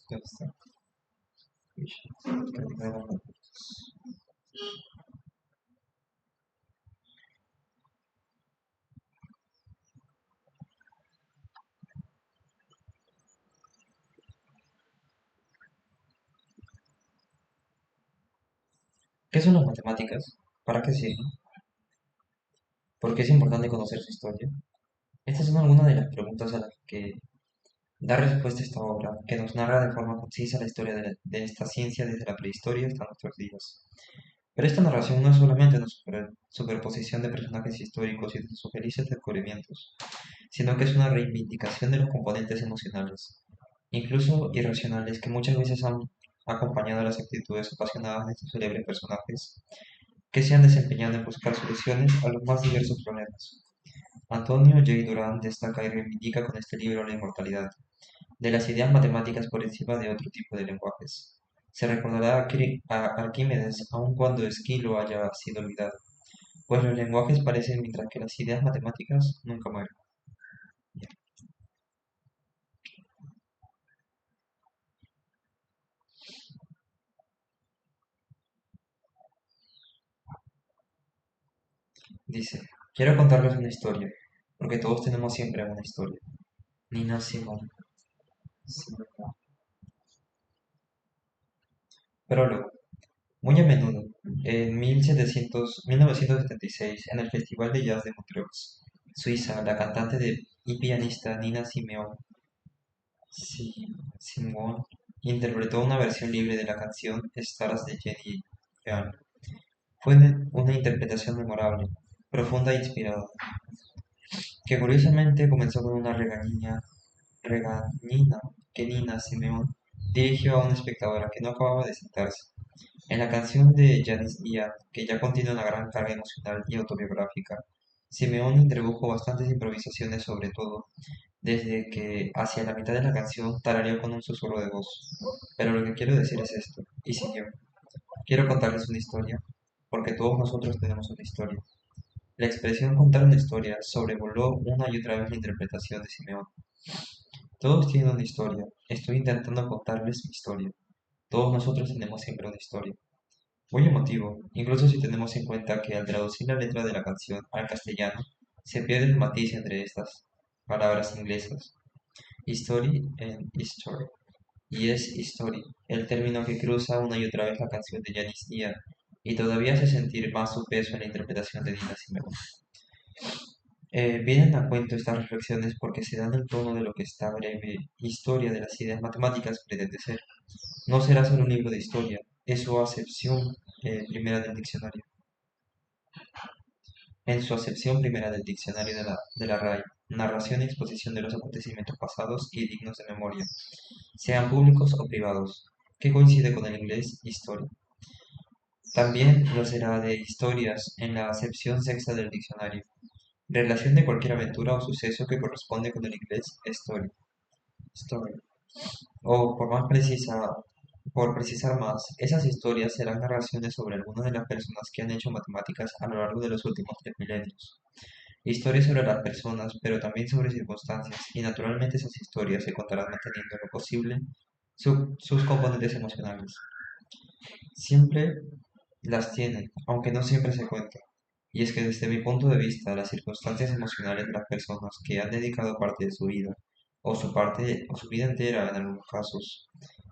¿Dónde está? Uy, cargando las notas. ¿Qué son las matemáticas? ¿Para qué sirven? ¿Por qué es importante conocer su historia? Estas son algunas de las preguntas a las que da respuesta esta obra, que nos narra de forma concisa la historia de esta ciencia desde la prehistoria hasta nuestros días. Pero esta narración no es solamente una superposición de personajes históricos y de sus felices descubrimientos, sino que es una reivindicación de los componentes emocionales, incluso irracionales, que muchas veces han acompañado las actitudes apasionadas de estos célebres personajes que se han desempeñado en buscar soluciones a los más diversos problemas. Antonio J. Durán destaca y reivindica con este libro la inmortalidad de las ideas matemáticas por encima de otro tipo de lenguajes. Se recordará a Arquímedes aun cuando Esquilo haya sido olvidado, pues los lenguajes parecen mientras que las ideas matemáticas nunca mueren. Dice, quiero contarles una historia, porque todos tenemos siempre una historia. Nina Simone. Simone. Prólogo. Muy a menudo, en 1976, en el Festival de Jazz de Montreux, Suiza, la cantante y pianista Nina Simone interpretó una versión libre de la canción Stars de Jenny Joplin. Fue una interpretación memorable, profunda e inspirada, que curiosamente comenzó con una regañina que Nina Simone dirigió a una espectadora que no acababa de sentarse. En la canción de Janis Ian, que ya contiene una gran carga emocional y autobiográfica, Simeón introdujo bastantes improvisaciones, sobre todo desde que hacia la mitad de la canción tarareó con un susurro de voz. Pero lo que quiero decir es esto, y siguió. Quiero contarles una historia, porque todos nosotros tenemos una historia. La expresión contar una historia sobrevoló una y otra vez la interpretación de Simeón. Todos tienen una historia, estoy intentando contarles mi historia. Todos nosotros tenemos siempre una historia. Muy emotivo, incluso si tenemos en cuenta que al traducir la letra de la canción al castellano, se pierde el matiz entre estas palabras inglesas, history and history, y es history, el término que cruza una y otra vez la canción de Janis Ian, y todavía hace sentir más su peso en la interpretación de Nina Simone. Vienen a cuento estas reflexiones porque se dan el tono de lo que esta breve historia de las ideas matemáticas pretende ser. No será solo un libro de historia, es su acepción primera del diccionario. En su acepción primera del diccionario de la RAI, narración y exposición de los acontecimientos pasados y dignos de memoria, sean públicos o privados, que coincide con el inglés historia. También lo será de historias en la acepción sexta del diccionario, relación de cualquier aventura o suceso que corresponde con el inglés story. O por precisar más, esas historias serán narraciones sobre algunas de las personas que han hecho matemáticas a lo largo de los últimos 3 milenios. Historias sobre las personas, pero también sobre circunstancias, y naturalmente esas historias se contarán manteniendo en lo posible sus componentes emocionales. Siempre las tienen, aunque no siempre se cuentan. Y es que desde mi punto de vista, las circunstancias emocionales de las personas que han dedicado parte de su vida, o su vida entera en algunos casos,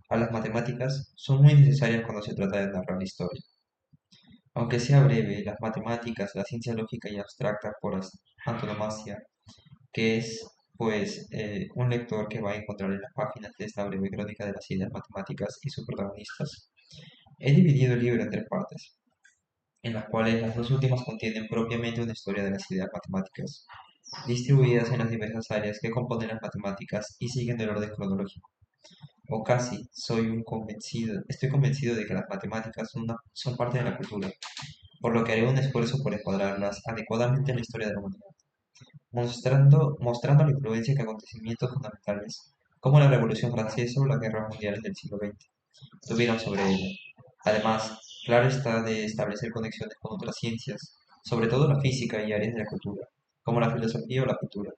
a las matemáticas, son muy necesarias cuando se trata de narrar la historia. Aunque sea breve, las matemáticas, la ciencia lógica y abstracta por antonomasia, que es pues un lector que va a encontrar en las páginas de esta breve crónica de las ideas matemáticas y sus protagonistas. He dividido el libro en 3 partes, en las cuales las dos últimas contienen propiamente una historia de las ideas matemáticas, distribuidas en las diversas áreas que componen las matemáticas y siguen el orden cronológico. O casi, estoy convencido de que las matemáticas son parte de la cultura, por lo que haré un esfuerzo por encuadrarlas adecuadamente en la historia de la humanidad, mostrando la influencia que acontecimientos fundamentales, como la Revolución Francesa o las guerras mundiales del siglo XX, tuvieron sobre ella. Además, claro está de establecer conexiones con otras ciencias, sobre todo la física y áreas de la cultura, como la filosofía o la pintura.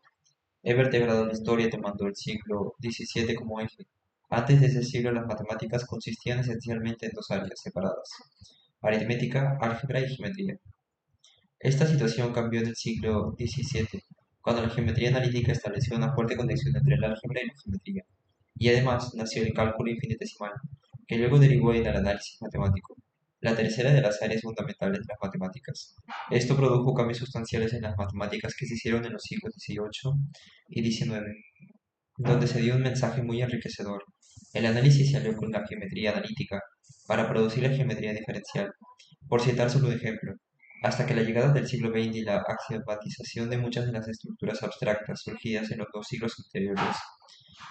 He vertebrado la historia tomando el siglo XVII como eje, Antes de ese siglo las matemáticas consistían esencialmente en dos áreas separadas: aritmética, álgebra y geometría. Esta situación cambió en el siglo XVII, cuando la geometría analítica estableció una fuerte conexión entre el álgebra y la geometría, y además nació el cálculo infinitesimal, que luego derivó en el análisis matemático, la tercera de las áreas fundamentales de las matemáticas. Esto produjo cambios sustanciales en las matemáticas que se hicieron en los siglos XVIII y XIX, donde se dio un mensaje muy enriquecedor. El análisis se alió con la geometría analítica para producir la geometría diferencial, por citar solo un ejemplo, hasta que la llegada del siglo XX y la axiomatización de muchas de las estructuras abstractas surgidas en los dos siglos anteriores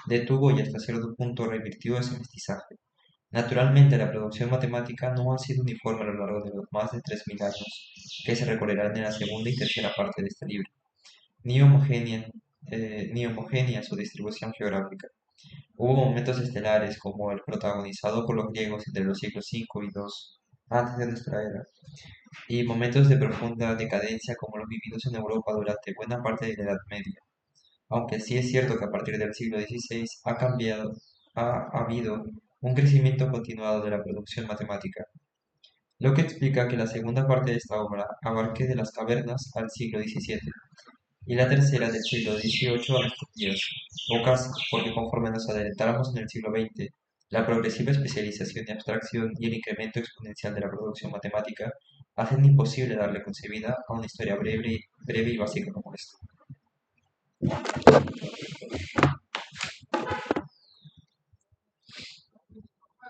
detuvo y hasta cierto punto revirtió ese mestizaje. Naturalmente, la producción matemática no ha sido uniforme a lo largo de los más de 3000 años que se recorrerán en la segunda y tercera parte de este libro, ni homogénea, ni homogénea su distribución geográfica. Hubo momentos estelares como el protagonizado por los griegos entre los siglos V y II antes de nuestra era, y momentos de profunda decadencia como los vividos en Europa durante buena parte de la Edad Media. Aunque sí es cierto que a partir del siglo XVI ha habido un crecimiento continuado de la producción matemática, lo que explica que la segunda parte de esta obra abarque de las cavernas al siglo XVII y la tercera del siglo XVIII a nuestros días, o casi, porque conforme nos adelantáramos en el siglo XX, la progresiva especialización y abstracción y el incremento exponencial de la producción matemática hacen imposible darle concebida a una historia breve y básica como esta.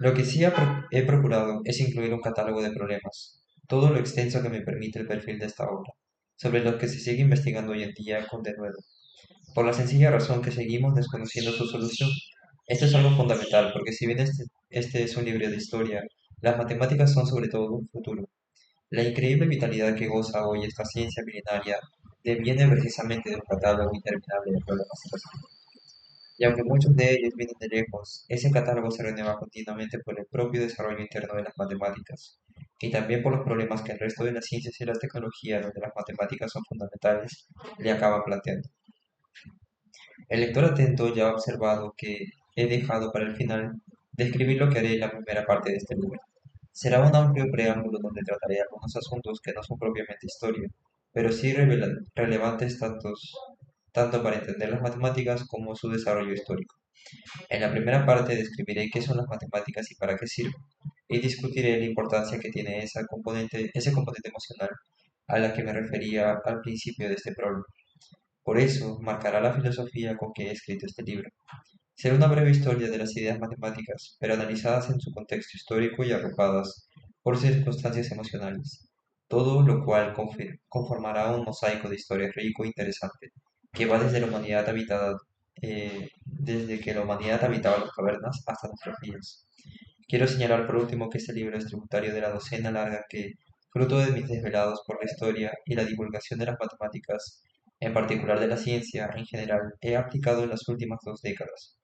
Lo que sí he procurado es incluir un catálogo de problemas, todo lo extenso que me permite el perfil de esta obra, sobre los que se sigue investigando hoy en día con denuedo, por la sencilla razón que seguimos desconociendo su solución. Esto es algo fundamental, porque si bien este es un libro de historia, las matemáticas son sobre todo un futuro. La increíble vitalidad que goza hoy esta ciencia milenaria deviene precisamente de un catálogo interminable de problemas irresueltos. Y aunque muchos de ellos vienen de lejos, ese catálogo se renueva continuamente por el propio desarrollo interno de las matemáticas, y también por los problemas que el resto de las ciencias y las tecnologías donde las matemáticas son fundamentales le acaban planteando. El lector atento ya ha observado que he dejado para el final describir lo que haré en la primera parte de este libro. Será un amplio preámbulo donde trataré algunos asuntos que no son propiamente historia, pero sí relevantes tanto para entender las matemáticas como su desarrollo histórico. En la primera parte describiré qué son las matemáticas y para qué sirven, y discutiré la importancia que tiene ese componente emocional a la que me refería al principio de este prólogo. Por eso, marcará la filosofía con que he escrito este libro. Será una breve historia de las ideas matemáticas, pero analizadas en su contexto histórico y arropadas por circunstancias emocionales, todo lo cual conformará un mosaico de historia rico e interesante, que va desde que la humanidad habitaba las cavernas hasta nuestros días. Quiero señalar por último que este libro es tributario de la docena larga que, fruto de mis desvelados por la historia y la divulgación de las matemáticas, en particular de la ciencia en general, he aplicado en las últimas 2 décadas.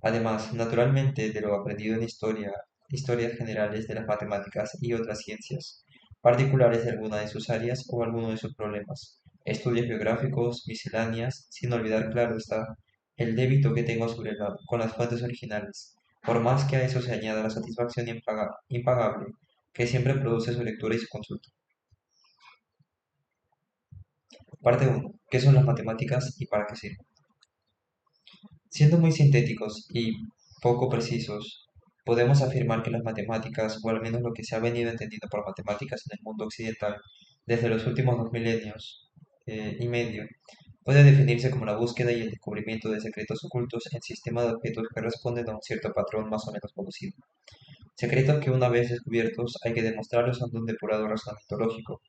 Además, naturalmente, de lo aprendido en historias generales de las matemáticas y otras ciencias, particulares de alguna de sus áreas o alguno de sus problemas, estudios biográficos, misceláneas, sin olvidar, claro está, el débito que tengo con las fuentes originales, por más que a eso se añada la satisfacción impagable que siempre produce su lectura y su consulta. Parte 1. ¿Qué son las matemáticas y para qué sirven? Siendo muy sintéticos y poco precisos, podemos afirmar que las matemáticas, o al menos lo que se ha venido entendiendo por matemáticas en el mundo occidental desde los últimos 2 milenios y medio, puede definirse como la búsqueda y el descubrimiento de secretos ocultos en sistemas de objetos que responden a un cierto patrón más o menos conocido. Secretos que una vez descubiertos hay que demostrarlos ante un depurado razonamiento lógico.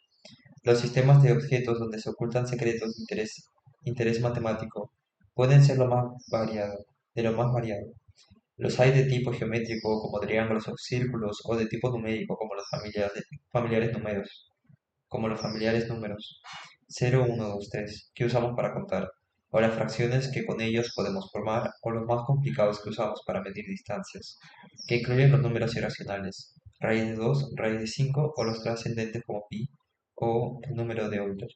Los sistemas de objetos donde se ocultan secretos de interés matemático pueden ser de lo más variado. Los hay de tipo geométrico como triángulos o círculos o de tipo numérico como los familiares números 0, 1, 2, 3 que usamos para contar, o las fracciones que con ellos podemos formar, o los más complicados que usamos para medir distancias, que incluyen los números irracionales, raíz de 2, raíz de 5 o los trascendentes como pi o el número de Euler.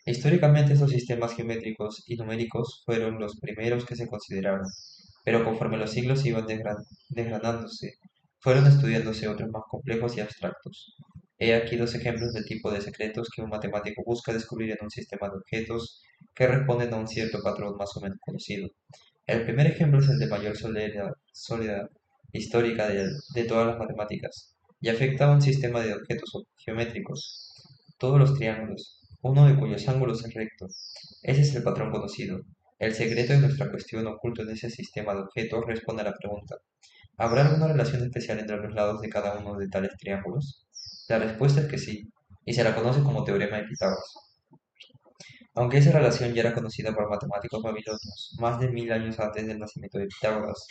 Históricamente estos sistemas geométricos y numéricos fueron los primeros que se consideraron, pero conforme los siglos iban desgranándose, fueron estudiándose otros más complejos y abstractos. He aquí dos ejemplos del tipo de secretos que un matemático busca descubrir en un sistema de objetos que responden a un cierto patrón más o menos conocido. El primer ejemplo es el de mayor soledad histórica de todas las matemáticas, y afecta a un sistema de objetos geométricos, todos los triángulos, uno de cuyos ángulos es recto. Ese es el patrón conocido. El secreto de nuestra cuestión oculto en ese sistema de objetos responde a la pregunta: ¿habrá alguna relación especial entre los lados de cada uno de tales triángulos? La respuesta es que sí, y se la conoce como teorema de Pitágoras. Aunque esa relación ya era conocida por matemáticos babilonios más de 1000 años antes del nacimiento de Pitágoras,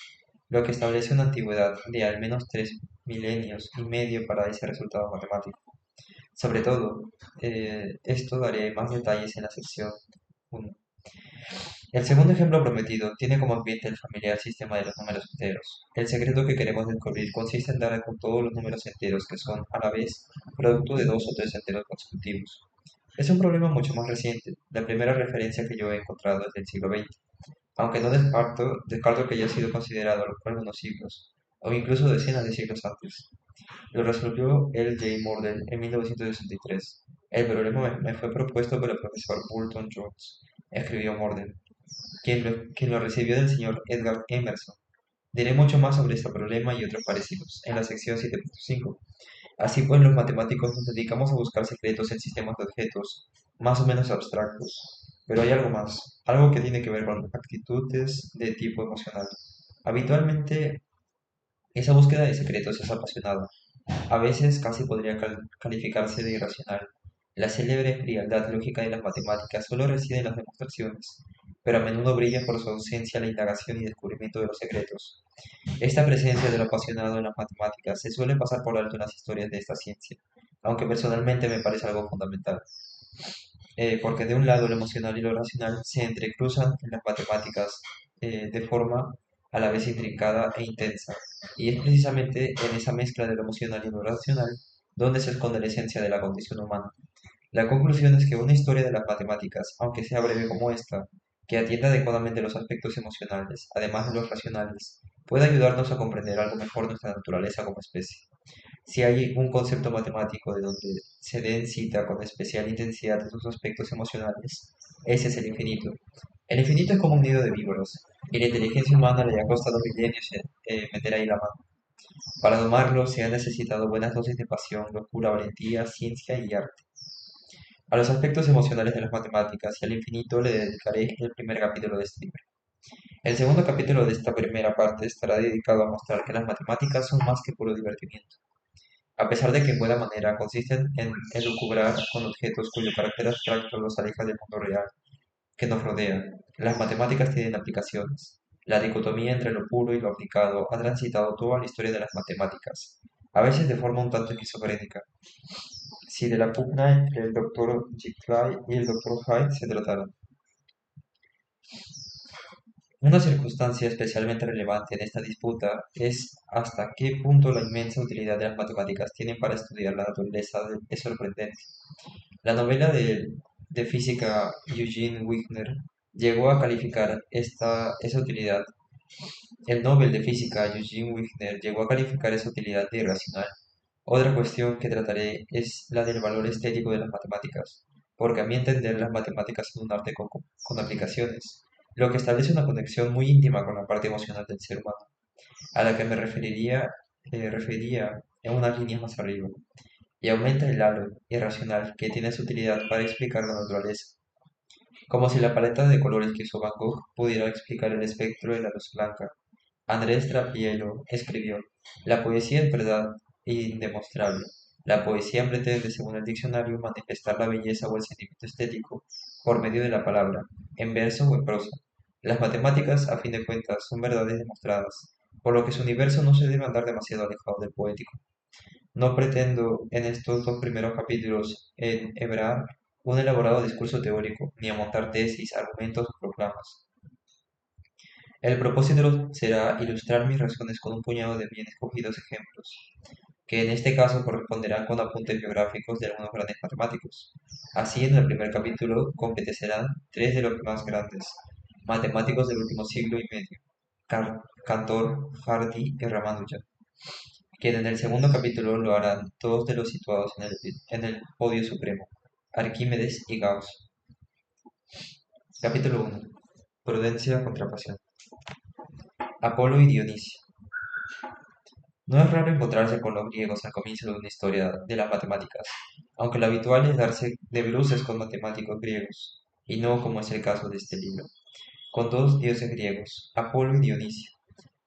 lo que establece una antigüedad de al menos 3 milenios y medio para ese resultado matemático. Sobre todo, esto daré más detalles en la sección 1. El segundo ejemplo prometido tiene como ambiente el familiar sistema de los números enteros. El secreto que queremos descubrir consiste en dar con todos los números enteros que son, a la vez, producto de dos o tres enteros consecutivos. Es un problema mucho más reciente. La primera referencia que yo he encontrado es del siglo XX, aunque no descarto que haya sido considerado a lo largo de unos siglos, o incluso decenas de siglos antes. Lo resolvió L. J. Mordell en 1963. El problema me fue propuesto por el profesor Burton Jones, escribió Mordell, quien lo recibió del señor Edgar Emerson. Diré mucho más sobre este problema y otros parecidos en la sección 7.5. Así pues, los matemáticos nos dedicamos a buscar secretos en sistemas de objetos más o menos abstractos. Pero hay algo más, algo que tiene que ver con actitudes de tipo emocional. Habitualmente, esa búsqueda de secretos es apasionada. A veces casi podría calificarse de irracional. La célebre frialdad lógica de las matemáticas solo reside en las demostraciones, pero a menudo brilla por su ausencia la indagación y descubrimiento de los secretos. Esta presencia de lo apasionado en las matemáticas se suele pasar por alto en las historias de esta ciencia, aunque personalmente me parece algo fundamental, porque de un lado lo emocional y lo racional se entrecruzan en las matemáticas de forma a la vez intrincada e intensa, y es precisamente en esa mezcla de lo emocional y lo racional donde se esconde la esencia de la condición humana. La conclusión es que una historia de las matemáticas, aunque sea breve como esta, que atienda adecuadamente los aspectos emocionales, además de los racionales, puede ayudarnos a comprender algo mejor nuestra naturaleza como especie. Si hay un concepto matemático de donde se den cita con especial intensidad esos aspectos emocionales, ese es el infinito. El infinito es como un nido de víboras, y la inteligencia humana le ha costado milenios meter ahí la mano. Para domarlo se han necesitado buenas dosis de pasión, locura, valentía, ciencia y arte. A los aspectos emocionales de las matemáticas y al infinito le dedicaré el primer capítulo de este libro. El segundo capítulo de esta primera parte estará dedicado a mostrar que las matemáticas son más que puro divertimiento. A pesar de que en buena manera consisten en elucubrar con objetos cuyo carácter abstracto los aleja del mundo real que nos rodea, las matemáticas tienen aplicaciones. La dicotomía entre lo puro y lo aplicado ha transitado toda la historia de las matemáticas, a veces de forma un tanto esquizofrénica. Si de la pugna entre el doctor Jekyll y el doctor Hyde se tratara. Una circunstancia especialmente relevante en esta disputa es hasta qué punto la inmensa utilidad de las matemáticas tienen para estudiar la naturaleza es sorprendente. La novela de física Eugene Wigner llegó a calificar esa utilidad. El Nobel de Física Eugene Wigner llegó a calificar esa utilidad de irracional. Otra cuestión que trataré es la del valor estético de las matemáticas, porque a mi entender las matemáticas son un arte con aplicaciones, lo que establece una conexión muy íntima con la parte emocional del ser humano, a la que me refería en unas líneas más arriba, y aumenta el halo irracional que tiene su utilidad para explicar la naturaleza, como si la paleta de colores que usó Van Gogh pudiera explicar el espectro de la luz blanca. Andrés Trapiello escribió: "La poesía es verdad indemostrable. La poesía pretende, según el diccionario, manifestar la belleza o el sentimiento estético por medio de la palabra, en verso o en prosa. Las matemáticas, a fin de cuentas, son verdades demostradas, por lo que su universo no se debe andar demasiado alejado del poético. No pretendo en estos dos primeros capítulos enhebrar un elaborado discurso teórico, ni amontar tesis, argumentos o proclamas. El propósito será ilustrar mis razones con un puñado de bien escogidos ejemplos, que en este caso corresponderán con apuntes biográficos de algunos grandes matemáticos. Así, en el primer capítulo competecerán tres de los más grandes matemáticos del último siglo y medio. Cantor, Hardy y Ramanujan, quien en el segundo capítulo lo harán todos de los situados en el podio supremo, Arquímedes y Gauss. Capítulo 1. Prudencia contra pasión. Apolo y Dionisio. No es raro encontrarse con los griegos al comienzo de una historia de las matemáticas, aunque lo habitual es darse de bruces con matemáticos griegos, y no como es el caso de este libro, con dos dioses griegos, Apolo y Dionisio,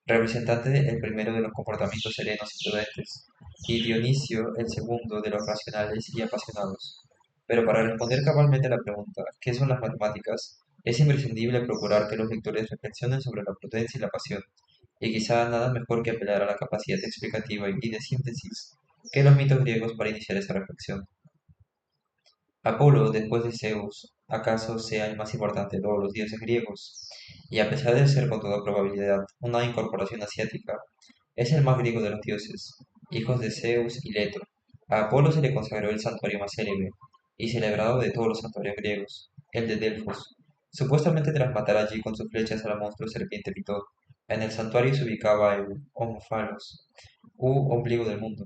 representante el primero de los comportamientos serenos y prudentes, y Dionisio el segundo de los racionales y apasionados. Pero para responder cabalmente a la pregunta, ¿qué son las matemáticas?, es imprescindible procurar que los lectores reflexionen sobre la prudencia y la pasión, y quizá nada mejor que apelar a la capacidad explicativa y de síntesis que los mitos griegos para iniciar esa reflexión. Apolo, después de Zeus, acaso sea el más importante de todos los dioses griegos, y a pesar de ser con toda probabilidad una incorporación asiática, es el más griego de los dioses, hijos de Zeus y Leto. A Apolo se le consagró el santuario más célebre y celebrado de todos los santuarios griegos, el de Delfos, supuestamente tras matar allí con sus flechas a la monstruo serpiente Pitón. En el santuario se ubicaba el Omphalos, u ombligo del mundo,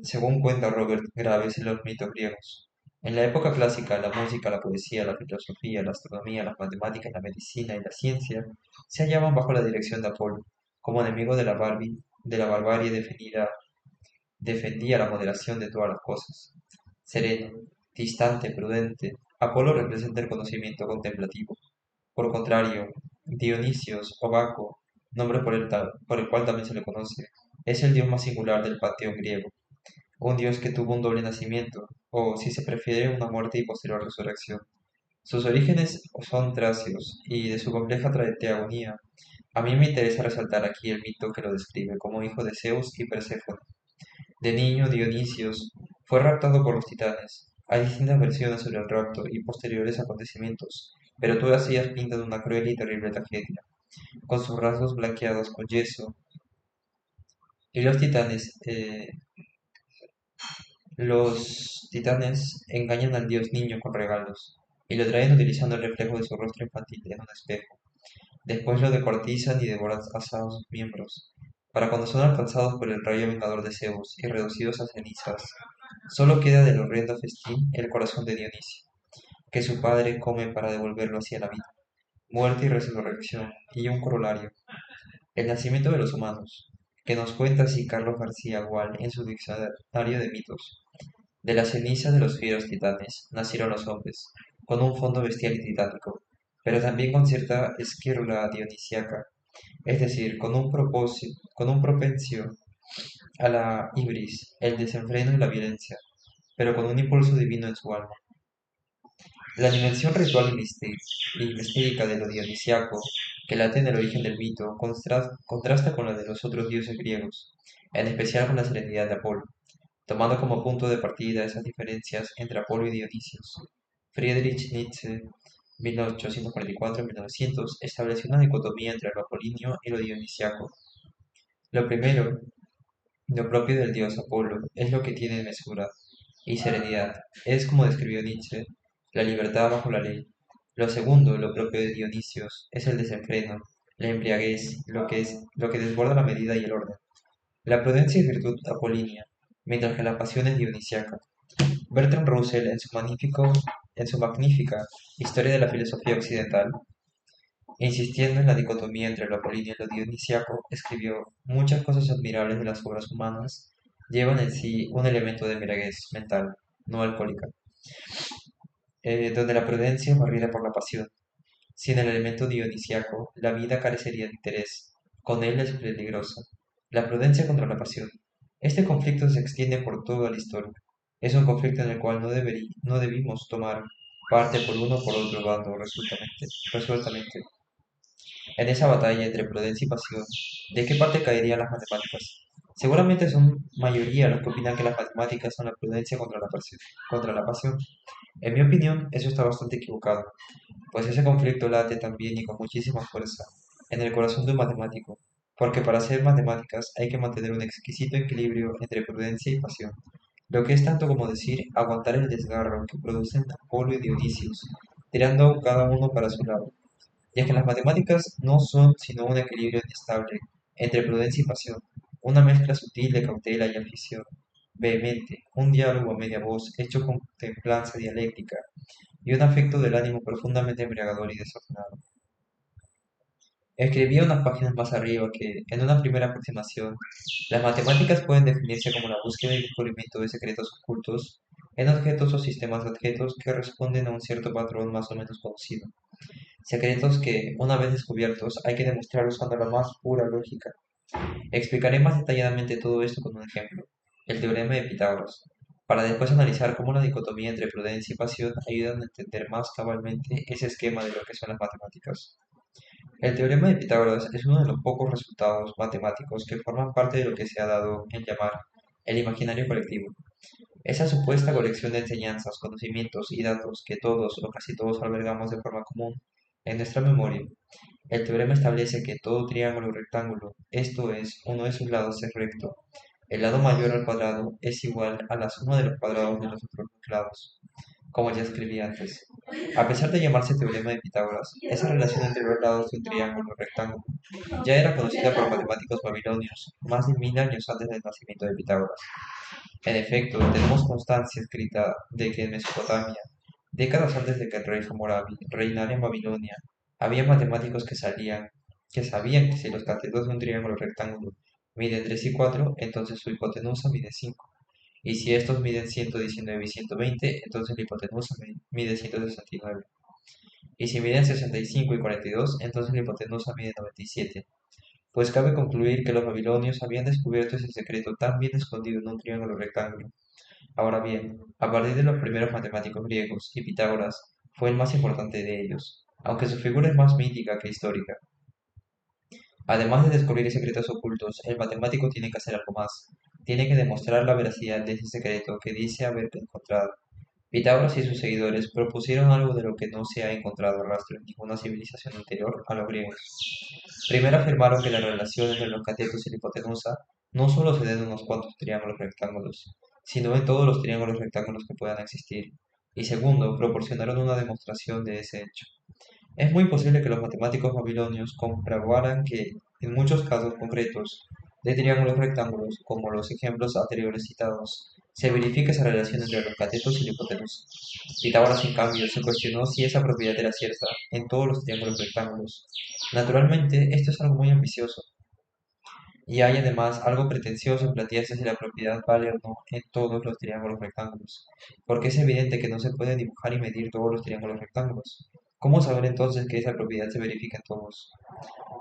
según cuenta Robert Graves en los mitos griegos. En la época clásica, la música, la poesía, la filosofía, la astronomía, las matemáticas, la medicina y la ciencia se hallaban bajo la dirección de Apolo. Como enemigo de la barbarie defendía la moderación de todas las cosas. Sereno, distante, prudente, Apolo representa el conocimiento contemplativo. Por contrario, Dionisios o Baco, nombre por el cual también se le conoce, es el dios más singular del panteón griego, un dios que tuvo un doble nacimiento, o si se prefiere, una muerte y posterior resurrección. Sus orígenes son tracios, y de su compleja teogonía, a mí me interesa resaltar aquí el mito que lo describe como hijo de Zeus y Perséfone. De niño, Dionisios fue raptado por los titanes. Hay distintas versiones sobre el rapto y posteriores acontecimientos, pero todas ellas pintan una cruel y terrible tragedia, con sus rasgos blanqueados con yeso, y los titanes engañan al dios niño con regalos, y lo traen utilizando el reflejo de su rostro infantil en un espejo. Después lo descuartizan y devoran a sus miembros, para cuando son alcanzados por el rayo vengador de Zeus y reducidos a cenizas, solo queda del horrendo festín el corazón de Dionisio, que su padre come para devolverlo hacia la vida, muerte y resurrección, y un corolario, el nacimiento de los humanos, que nos cuenta así Carlos García Gual en su diccionario de mitos. De la ceniza de los fieros titanes nacieron los hombres, con un fondo bestial y titánico, pero también con cierta esquirla dionisiaca, es decir, con un propensio a la ibris, el desenfreno y la violencia, pero con un impulso divino en su alma. La dimensión ritual y mistérica de lo dionisiaco, que late en el origen del mito, contrasta con la de los otros dioses griegos, en especial con la serenidad de Apolo, tomando como punto de partida esas diferencias entre Apolo y Dionisios. Friedrich Nietzsche, 1844-1900, estableció una dicotomía entre lo apolíneo y lo dionisiaco. Lo primero, lo propio del dios Apolo, es lo que tiene mesura y serenidad. Es, como describió Nietzsche, la libertad bajo la ley. Lo segundo, lo propio de Dionisios, es el desenfreno, la embriaguez, lo que desborda la medida y el orden. La prudencia es virtud apolínea, mientras que la pasión es dionisiaca. Bertrand Russell, en su magnífica Historia de la Filosofía Occidental, insistiendo en la dicotomía entre lo apolíneo y lo dionisiaco, escribió: muchas cosas admirables de las obras humanas llevan en sí un elemento de embriaguez mental, no alcohólica, donde la prudencia es barrida por la pasión. Sin el elemento dionisiaco, la vida carecería de interés. Con él es peligrosa. La prudencia contra la pasión. Este conflicto se extiende por toda la historia. Es un conflicto en el cual no debimos tomar parte por uno o por otro bando resueltamente. En esa batalla entre prudencia y pasión, ¿de qué parte caerían las matemáticas? Seguramente son mayoría los que opinan que las matemáticas son la prudencia contra la pasión. En mi opinión, eso está bastante equivocado, pues ese conflicto late también y con muchísima fuerza en el corazón de un matemático, porque para hacer matemáticas hay que mantener un exquisito equilibrio entre prudencia y pasión, lo que es tanto como decir aguantar el desgarro que producen Apolo y Dionisios, tirando cada uno para su lado. Y es que las matemáticas no son sino un equilibrio inestable entre prudencia y pasión, una mezcla sutil de cautela y afición vehemente, un diálogo a media voz hecho con templanza dialéctica y un afecto del ánimo profundamente embriagador y desordenado. Escribía unas páginas más arriba que, en una primera aproximación, las matemáticas pueden definirse como la búsqueda y descubrimiento de secretos ocultos en objetos o sistemas de objetos que responden a un cierto patrón más o menos conocido. Secretos que, una vez descubiertos, hay que demostrar usando la más pura lógica. Explicaré más detalladamente todo esto con un ejemplo, el teorema de Pitágoras, para después analizar cómo la dicotomía entre prudencia y pasión ayudan a entender más cabalmente ese esquema de lo que son las matemáticas. El teorema de Pitágoras es uno de los pocos resultados matemáticos que forman parte de lo que se ha dado en llamar el imaginario colectivo. Esa supuesta colección de enseñanzas, conocimientos y datos que todos o casi todos albergamos de forma común en nuestra memoria. El teorema establece que todo triángulo rectángulo, esto es, uno de sus lados es recto. El lado mayor al cuadrado es igual a la suma de los cuadrados de los otros dos lados, como ya escribí antes. A pesar de llamarse teorema de Pitágoras, esa relación entre los lados de un triángulo rectángulo ya era conocida por matemáticos babilonios más de 1000 años antes del nacimiento de Pitágoras. En efecto, tenemos constancia escrita de que en Mesopotamia, décadas antes de que el rey Hammurabi reinara en Babilonia, había matemáticos que sabían que si los catetos de un triángulo rectángulo miden 3 y 4, entonces su hipotenusa mide 5. Y si estos miden 119 y 120, entonces la hipotenusa mide 169. Y si miden 65 y 42, entonces la hipotenusa mide 97. Pues cabe concluir que los babilonios habían descubierto ese secreto tan bien escondido en un triángulo rectángulo. Ahora bien, a partir de los primeros matemáticos griegos, y Pitágoras fue el más importante de ellos, aunque su figura es más mítica que histórica. Además de descubrir secretos ocultos, el matemático tiene que hacer algo más. Tiene que demostrar la veracidad de ese secreto que dice haber encontrado. Pitágoras y sus seguidores propusieron algo de lo que no se ha encontrado rastro en ninguna civilización anterior a los griegos. Primero afirmaron que la relación entre los catetos y la hipotenusa no solo se da en unos cuantos triángulos rectángulos, sino en todos los triángulos rectángulos que puedan existir. Y segundo, proporcionaron una demostración de ese hecho. Es muy posible que los matemáticos babilonios comprobaran que, en muchos casos concretos de triángulos rectángulos, como los ejemplos anteriores citados, se verifica esa relación entre los catetos y la hipotenusa. Pitágoras, en cambio, se cuestionó si esa propiedad era cierta en todos los triángulos rectángulos. Naturalmente, esto es algo muy ambicioso, y hay además algo pretencioso en plantearse si la propiedad vale o no en todos los triángulos rectángulos, porque es evidente que no se puede dibujar y medir todos los triángulos rectángulos. ¿Cómo saber entonces que esa propiedad se verifica en todos?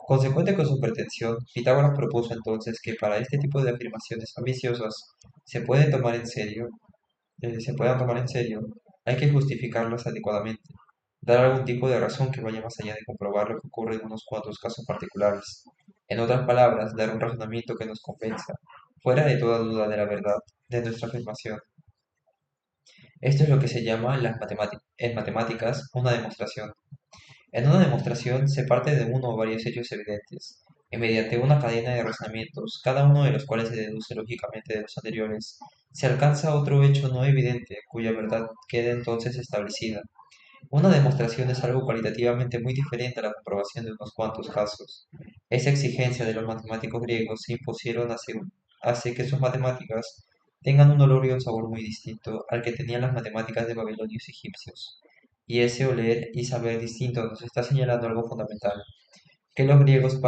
Consecuente con su pretensión, Pitágoras propuso entonces que para este tipo de afirmaciones ambiciosas se pueden tomar en serio, se puedan tomar en serio, hay que justificarlas adecuadamente, dar algún tipo de razón que vaya más allá de comprobar lo que ocurre en unos cuantos casos particulares. En otras palabras, dar un razonamiento que nos convenza, fuera de toda duda de la verdad de nuestra afirmación. Esto es lo que se llama en matemáticas una demostración. En una demostración se parte de uno o varios hechos evidentes, y mediante una cadena de razonamientos, cada uno de los cuales se deduce lógicamente de los anteriores, se alcanza otro hecho no evidente, cuya verdad queda entonces establecida. Una demostración es algo cualitativamente muy diferente a la comprobación de unos cuantos casos. Esa exigencia de los matemáticos griegos se impusieron hace que sus matemáticas tengan un olor y un sabor muy distinto al que tenían las matemáticas de babilonios y egipcios. Y ese oler y saber distinto nos está señalando algo fundamental, que los griegos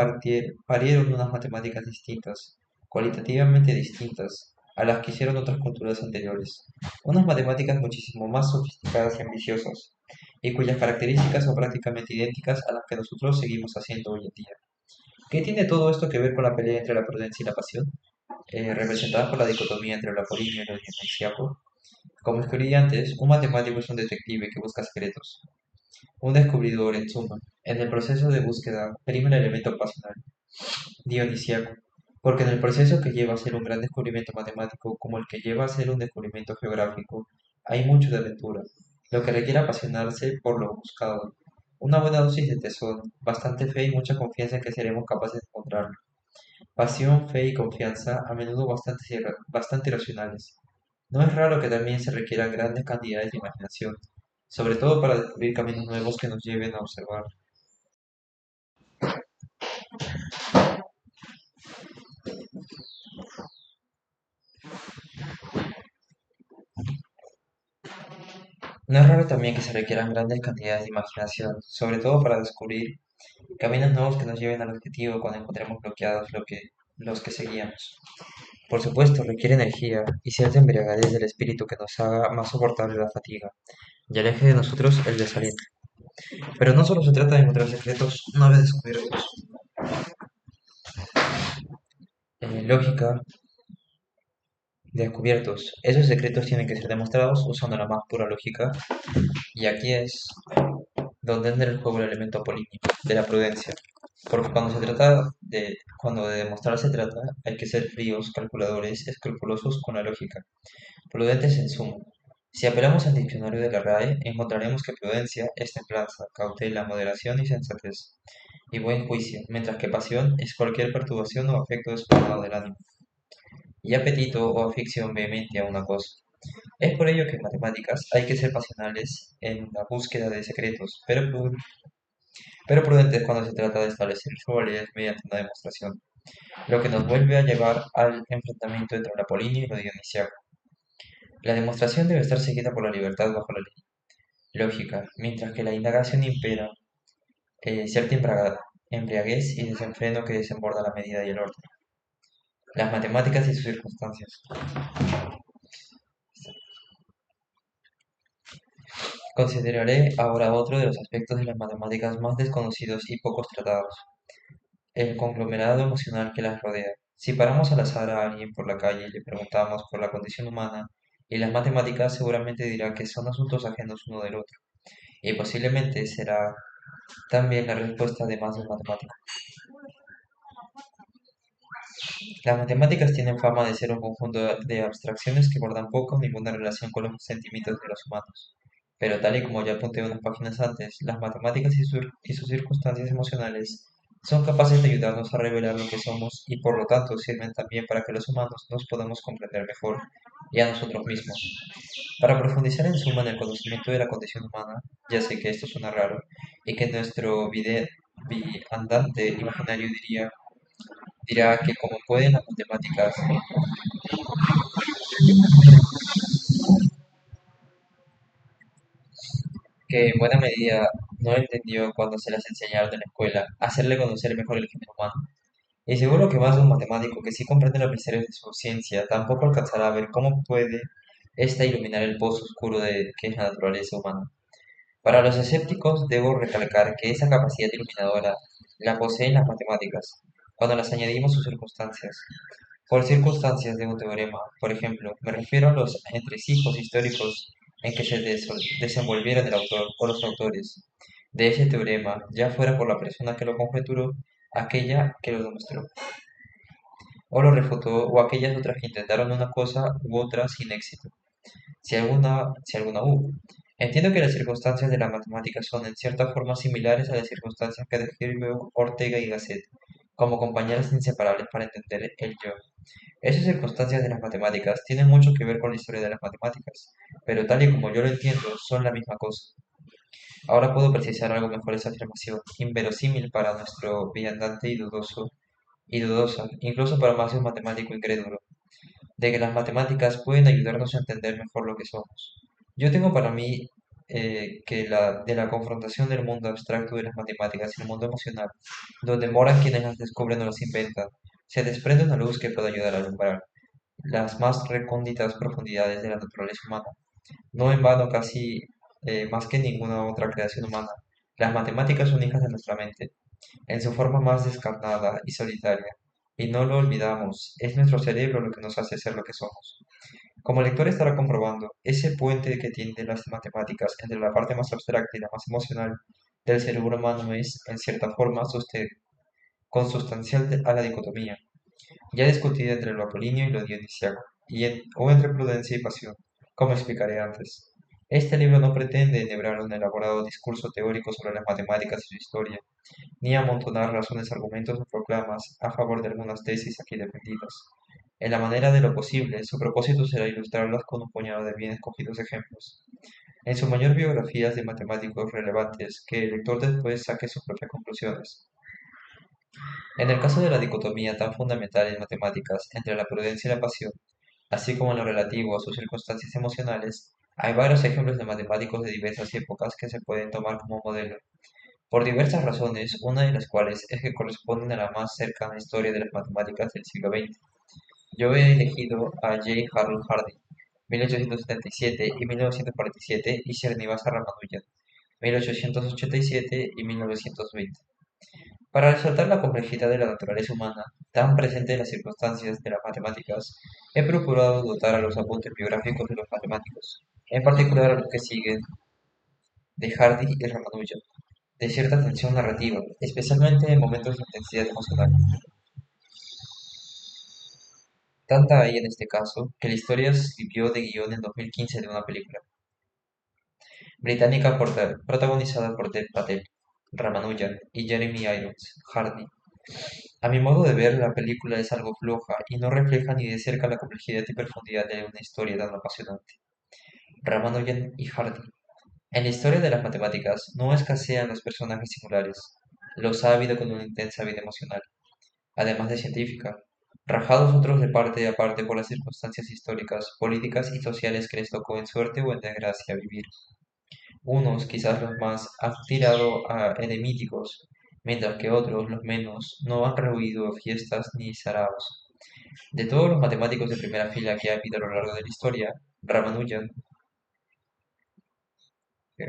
parieron unas matemáticas distintas, cualitativamente distintas, a las que hicieron otras culturas anteriores, unas matemáticas muchísimo más sofisticadas y ambiciosas, y cuyas características son prácticamente idénticas a las que nosotros seguimos haciendo hoy en día. ¿Qué tiene todo esto que ver con la pelea entre la prudencia y la pasión, representada por la dicotomía entre el apoligno y lo dionisiaco? Como escribí antes, un matemático es un detective que busca secretos, un descubridor, en suma. En el proceso de búsqueda prima el elemento pasional, dionisíaco, porque en el proceso que lleva a ser un gran descubrimiento matemático como el que lleva a ser un descubrimiento geográfico, hay mucho de aventura, lo que requiere apasionarse por lo buscado, una buena dosis de tesón, bastante fe y mucha confianza en que seremos capaces de encontrarlo. Pasión, fe y confianza, a menudo bastante irracionales. No es raro que también se requieran grandes cantidades de imaginación, sobre todo para descubrir caminos nuevos que nos lleven a observar No es raro también que se requieran grandes cantidades de imaginación, sobre todo para descubrir caminos nuevos que nos lleven al objetivo cuando encontremos bloqueados los que seguíamos. Por supuesto, requiere energía y cierta embriaguez del espíritu que nos haga más soportable la fatiga y aleje de nosotros el desaliento. Pero no solo se trata de encontrar secretos una vez descubiertos. Lógica, descubiertos. Esos secretos tienen que ser demostrados usando la más pura lógica, y aquí es donde entra el juego el elemento apolíneo, de la prudencia. Porque cuando de demostrar se trata, hay que ser fríos, calculadores, escrupulosos con la lógica, prudentes en suma. Si apelamos al diccionario de la RAE, encontraremos que prudencia es templanza, cautela, moderación y sensatez, y buen juicio, mientras que pasión es cualquier perturbación o afecto desordenado del ánimo, y apetito o afición vehemente a una cosa. Es por ello que en matemáticas hay que ser pasionales en la búsqueda de secretos, pero prudentes cuando se trata de establecer su validez mediante una demostración, lo que nos vuelve a llevar al enfrentamiento entre lo apolíneo y lo dionisiaco. La demostración debe estar seguida por la libertad bajo la ley lógica, mientras que la indagación impera cierta embriaguez y desenfreno que desemborda la medida y el orden. Las matemáticas y sus circunstancias. Consideraré ahora otro de los aspectos de las matemáticas más desconocidos y pocos tratados, el conglomerado emocional que las rodea. Si paramos al azar a alguien por la calle y le preguntamos por la condición humana y las matemáticas, seguramente dirá que son asuntos ajenos uno del otro, y posiblemente será también la respuesta de más de un matemático. Las matemáticas tienen fama de ser un conjunto de abstracciones que guardan poco o ninguna relación con los sentimientos de los humanos. Pero tal y como ya apunté unas páginas antes, las matemáticas y sus circunstancias emocionales son capaces de ayudarnos a revelar lo que somos y por lo tanto sirven también para que los humanos nos podamos comprender mejor y a nosotros mismos. Para profundizar en suma en el conocimiento de la condición humana, ya sé que esto suena raro y que nuestro andante imaginario dirá que como pueden las matemáticas, que en buena medida no entendió cuando se las enseñaron en la escuela, hacerle conocer mejor el género humano. Y seguro que más de un matemático que sí comprende los misterios de su ciencia tampoco alcanzará a ver cómo puede ésta iluminar el pozo oscuro de que es la naturaleza humana. Para los escépticos debo recalcar que esa capacidad iluminadora la poseen las matemáticas, cuando las añadimos sus circunstancias. Por circunstancias de un teorema, por ejemplo, me refiero a los entresijos históricos en que se desenvolvieron el autor o los autores de ese teorema, ya fuera por la persona que lo conjeturó, aquella que lo demostró, o lo refutó, o aquellas otras que intentaron una cosa u otra sin éxito, si alguna hubo. Entiendo que las circunstancias de la matemática son en cierta forma similares a las circunstancias que describió Ortega y Gasset, como compañeras inseparables para entender el yo. Esas circunstancias de las matemáticas tienen mucho que ver con la historia de las matemáticas, pero tal y como yo lo entiendo, son la misma cosa. Ahora puedo precisar algo mejor esa afirmación, inverosímil para nuestro viandante y dudosa, incluso para más de un matemático incrédulo, de que las matemáticas pueden ayudarnos a entender mejor lo que somos. Yo tengo para mí que de la confrontación del mundo abstracto de las matemáticas y el mundo emocional, donde moran quienes las descubren o las inventan, se desprende una luz que puede ayudar a alumbrar las más recónditas profundidades de la naturaleza humana. No en vano, casi más que ninguna otra creación humana, las matemáticas son hijas de nuestra mente, en su forma más descarnada y solitaria. Y no lo olvidamos, es nuestro cerebro lo que nos hace ser lo que somos. Como el lector estará comprobando, ese puente que tienen las matemáticas entre la parte más abstracta y la más emocional del cerebro humano es, en cierta forma, consustancial a la dicotomía ya discutida entre lo apolíneo y lo dionisiaco, o entre prudencia y pasión, como explicaré antes. Este libro no pretende enhebrar un elaborado discurso teórico sobre las matemáticas y su historia, ni amontonar razones, argumentos o proclamas a favor de algunas tesis aquí defendidas. En la manera de lo posible, su propósito será ilustrarlas con un puñado de bien escogidos ejemplos. En su mayor biografías de matemáticos relevantes, que el lector después saque sus propias conclusiones. En el caso de la dicotomía tan fundamental en matemáticas entre la prudencia y la pasión, así como en lo relativo a sus circunstancias emocionales, Hay varios ejemplos de matemáticos de diversas épocas que se pueden tomar como modelo, por diversas razones, una de las cuales es que corresponden a la más cercana historia de las matemáticas del siglo XX. Yo he elegido a J. Harold Hardy, 1877 y 1947, y Srinivasa Ramanujan, 1887 y 1920. Para resaltar la complejidad de la naturaleza humana, tan presente en las circunstancias de las matemáticas, he procurado dotar a los apuntes biográficos de los matemáticos, en particular a los que siguen, de Hardy y Ramanujan, de cierta tensión narrativa, especialmente en momentos de intensidad emocional. Tanta hay en este caso, que la historia sirvió de guión en 2015 de una película británica protagonizada por Dev Patel, Ramanujan y Jeremy Irons, Hardy. A mi modo de ver, la película es algo floja y no refleja ni de cerca la complejidad y profundidad de una historia tan apasionante. Ramanujan y Hardy. En la historia de las matemáticas no escasean los personajes singulares. Los ha habido con una intensa vida emocional, además de científica, rajados otros de parte a parte por las circunstancias históricas, políticas y sociales que les tocó en suerte o en desgracia vivir. Unos, quizás los más, han tirado a eremíticos, mientras que otros, los menos, no han rehuido fiestas ni saraos. De todos los matemáticos de primera fila que ha habido a lo largo de la historia, Ramanujan, eh,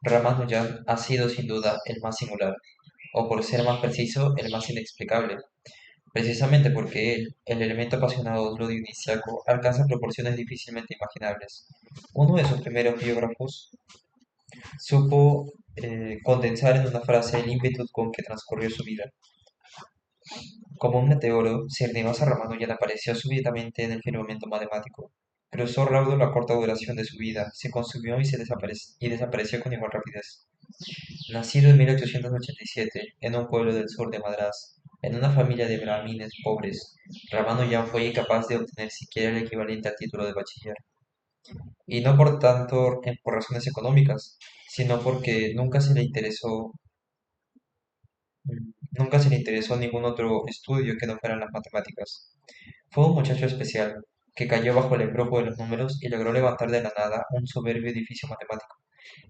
Ramanujan ha sido sin duda el más singular, o por ser más preciso, el más inexplicable, precisamente porque él, el elemento apasionado de lo dionisíaco, alcanza proporciones difícilmente imaginables. Uno de sus primeros biógrafos supo condensar en una frase el ímpetu con que transcurrió su vida. Como un meteoro, Srinivasa Ramanujan apareció súbitamente en el firmamento matemático. Cruzó raudo la corta duración de su vida, se consumió y desapareció con igual rapidez. Nacido en 1887 en un pueblo del sur de Madrás, en una familia de brahmines pobres, Ramanujan fue incapaz de obtener siquiera el equivalente al título de bachiller. Y no por tanto por razones económicas, sino porque nunca se le interesó ningún otro estudio que no fueran las matemáticas. Fue un muchacho especial, que cayó bajo el embrujo de los números y logró levantar de la nada un soberbio edificio matemático.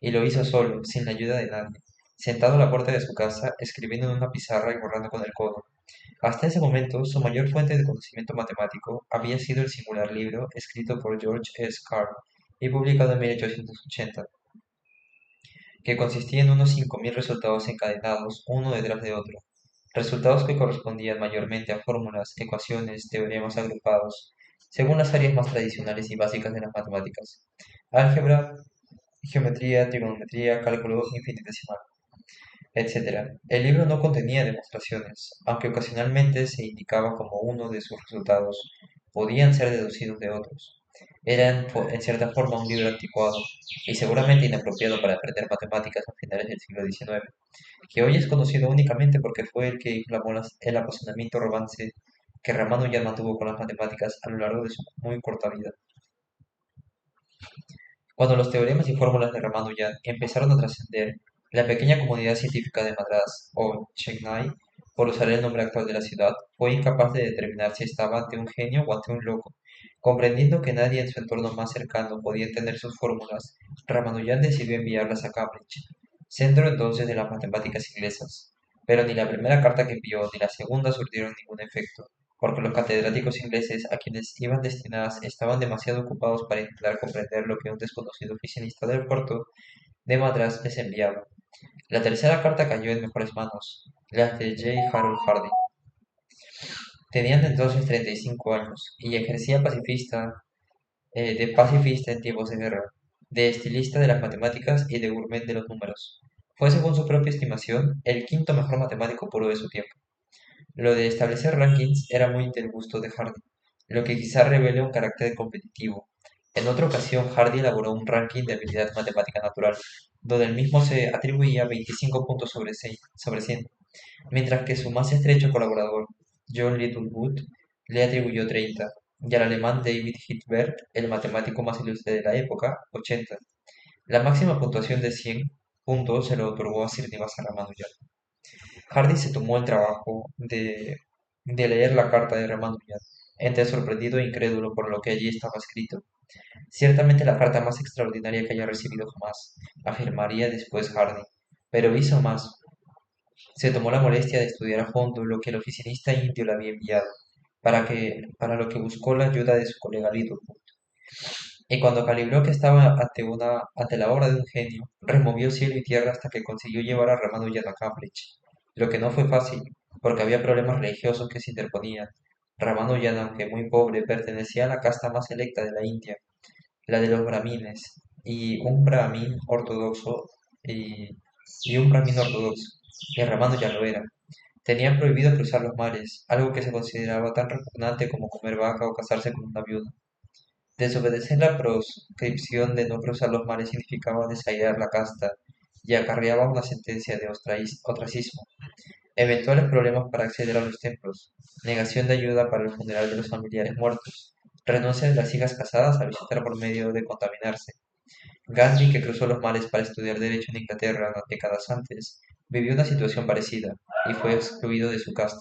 Y lo hizo solo, sin la ayuda de nadie, sentado a la puerta de su casa, escribiendo en una pizarra y borrando con el codo. Hasta ese momento, su mayor fuente de conocimiento matemático había sido el singular libro escrito por George S. Carr y publicado en 1880, que consistía en unos 5.000 resultados encadenados uno detrás de otro, resultados que correspondían mayormente a fórmulas, ecuaciones, teoremas agrupados, según las áreas más tradicionales y básicas de las matemáticas: álgebra, geometría, trigonometría, cálculo infinitesimal, etc. El libro no contenía demostraciones, aunque ocasionalmente se indicaba como uno de sus resultados podían ser deducidos de otros. Era en cierta forma un libro anticuado y seguramente inapropiado para aprender matemáticas a finales del siglo XIX, que hoy es conocido únicamente porque fue el que inflamó el apasionamiento romance que Ramanujan mantuvo con las matemáticas a lo largo de su muy corta vida. Cuando los teoremas y fórmulas de Ramanujan empezaron a trascender, la pequeña comunidad científica de Madrás, o Chennai, por usar el nombre actual de la ciudad, fue incapaz de determinar si estaba ante un genio o ante un loco. Comprendiendo que nadie en su entorno más cercano podía entender sus fórmulas, Ramanujan decidió enviarlas a Cambridge, centro entonces de las matemáticas inglesas. Pero ni la primera carta que envió ni la segunda surtieron ningún efecto, porque los catedráticos ingleses a quienes iban destinadas estaban demasiado ocupados para intentar comprender lo que un desconocido oficinista del puerto de Madras les enviaba. La tercera carta cayó en mejores manos, las de J. Harold Hardy. Tenían entonces 35 años y ejercía de pacifista en tiempos de guerra, de estilista de las matemáticas y de gourmet de los números. Fue, según su propia estimación, el quinto mejor matemático puro de su tiempo. Lo de establecer rankings era muy del gusto de Hardy, lo que quizá revele un carácter competitivo. En otra ocasión, Hardy elaboró un ranking de habilidad matemática natural, donde el mismo se atribuía 25 puntos sobre 100, mientras que su más estrecho colaborador, John Littlewood, le atribuyó 30, y al alemán David Hilbert, el matemático más ilustre de la época, 80. La máxima puntuación de 100 puntos se lo otorgó a Srinivasa Ramanujan. Hardy se tomó el trabajo de leer la carta de Ramanujan entre sorprendido e incrédulo por lo que allí estaba escrito. Ciertamente la carta más extraordinaria que haya recibido jamás, afirmaría después Hardy. Pero hizo más. Se tomó la molestia de estudiar a fondo lo que el oficinista indio le había enviado, para lo que buscó la ayuda de su colega Littlewood. Y cuando calibró que estaba ante la obra de un genio, removió cielo y tierra hasta que consiguió llevar a Ramanujan a Cambridge, lo que no fue fácil, porque había problemas religiosos que se interponían. Ramanujan, aunque muy pobre, pertenecía a la casta más selecta de la India, la de los brahmines, y un brahmin ortodoxo, y, y un brahmin ortodoxo, y Ramanujan lo era. Tenían prohibido cruzar los mares, algo que se consideraba tan repugnante como comer vaca o casarse con una viuda. Desobedecer la proscripción de no cruzar los mares significaba desairar la casta y acarreaba una sentencia de ostracismo, eventuales problemas para acceder a los templos, negación de ayuda para el funeral de los familiares muertos, renuncia de las hijas casadas a visitar por medio de contaminarse. Gandhi, que cruzó los mares para estudiar derecho en Inglaterra décadas antes, vivió una situación parecida y fue excluido de su casta.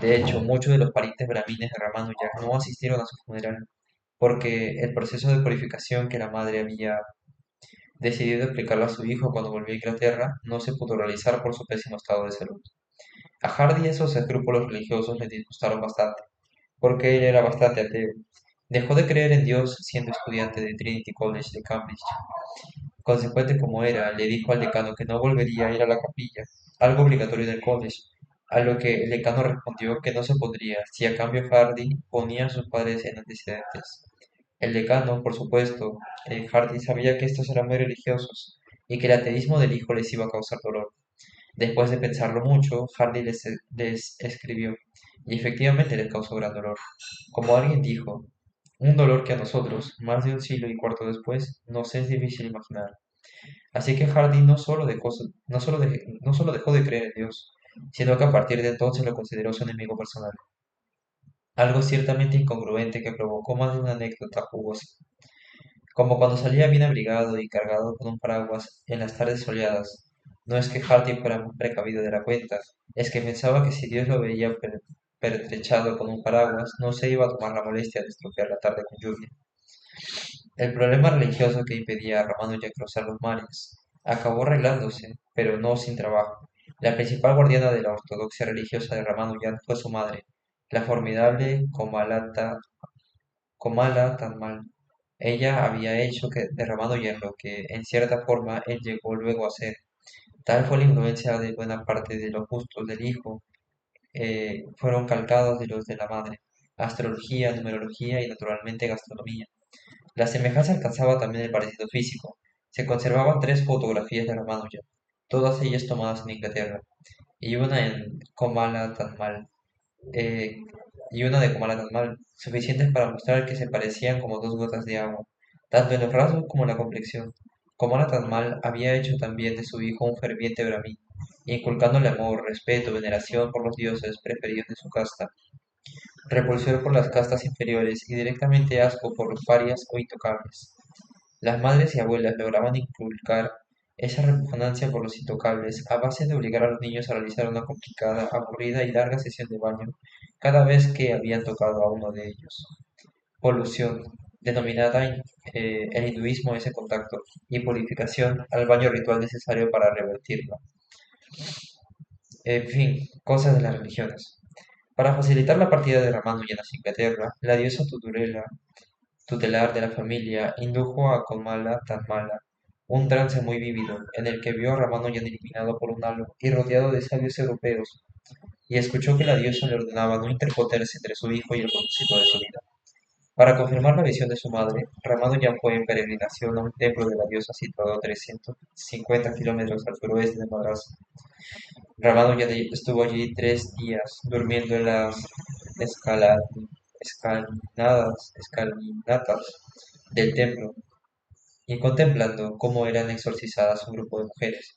De hecho, muchos de los parientes brahmines de Ramanuja no asistieron a su funeral, porque el proceso de purificación que la madre había decidido explicarle a su hijo cuando volvió a Inglaterra no se pudo realizar por su pésimo estado de salud. A Hardy esos escrúpulos religiosos le disgustaron bastante, porque él era bastante ateo. Dejó de creer en Dios siendo estudiante de Trinity College de Cambridge. Consecuente como era, le dijo al decano que no volvería a ir a la capilla, algo obligatorio del college, a lo que el decano respondió que no se podría si a cambio Hardy ponía a sus padres en antecedentes. El decano, por supuesto, Hardy sabía que estos eran muy religiosos y que el ateísmo del hijo les iba a causar dolor. Después de pensarlo mucho, Hardy les escribió, y efectivamente les causó gran dolor. Como alguien dijo, un dolor que a nosotros, más de un siglo y cuarto después, nos es difícil imaginar. Así que Hardy no solo dejó de creer en Dios, sino que a partir de entonces lo consideró su enemigo personal. Algo ciertamente incongruente que provocó más de una anécdota jugosa. Como cuando salía bien abrigado y cargado con un paraguas en las tardes soleadas. No es que Hardy fuera más precavido de la cuenta, es que pensaba que si Dios lo veía pertrechado con un paraguas, no se iba a tomar la molestia de estropear la tarde con lluvia. El problema religioso que impedía a Ramanuja cruzar los mares acabó arreglándose, pero no sin trabajo. La principal guardiana de la ortodoxia religiosa de Ramanujan fue su madre, la formidable Komala Thammal. Ella había hecho que derramado hierro que, en cierta forma, él llegó luego a ser. Tal fue la influencia de buena parte de los gustos del hijo, fueron calcados de los de la madre. Astrología, numerología y naturalmente gastronomía. La semejanza alcanzaba también el parecido físico. Se conservaban tres fotografías de Ramanujan, todas ellas tomadas en Inglaterra, y una en Komala Thammal, eh, y una de Comala normal, suficientes para mostrar que se parecían como dos gotas de agua, tanto en los rasgos como en la complexión. Comala Thammal había hecho también de su hijo un ferviente brahmin, inculcándole amor, respeto, veneración por los dioses preferidos de su casta, repulsión por las castas inferiores y directamente asco por los parias o intocables. Las madres y abuelas lograban inculcar esa repugnancia por los intocables a base de obligar a los niños a realizar una complicada, aburrida y larga sesión de baño cada vez que habían tocado a uno de ellos. Polución, denominada en hinduismo ese contacto, y purificación al baño ritual necesario para revertirlo. En fin, cosas de las religiones. Para facilitar la partida de Ramanujan a Inglaterra, la diosa tutelar de la familia, indujo a Komala Thamala un trance muy vívido, en el que vio a Ramanujan iluminado por un halo y rodeado de sabios europeos, y escuchó que la diosa le ordenaba no interponerse entre su hijo y el propósito de su vida. Para confirmar la visión de su madre, Ramanujan fue en peregrinación a un templo de la diosa situado a 350 kilómetros al suroeste de Madras. Ramanujan estuvo allí 3 días, durmiendo en las escala- escalinatas del templo y contemplando cómo eran exorcizadas un grupo de mujeres.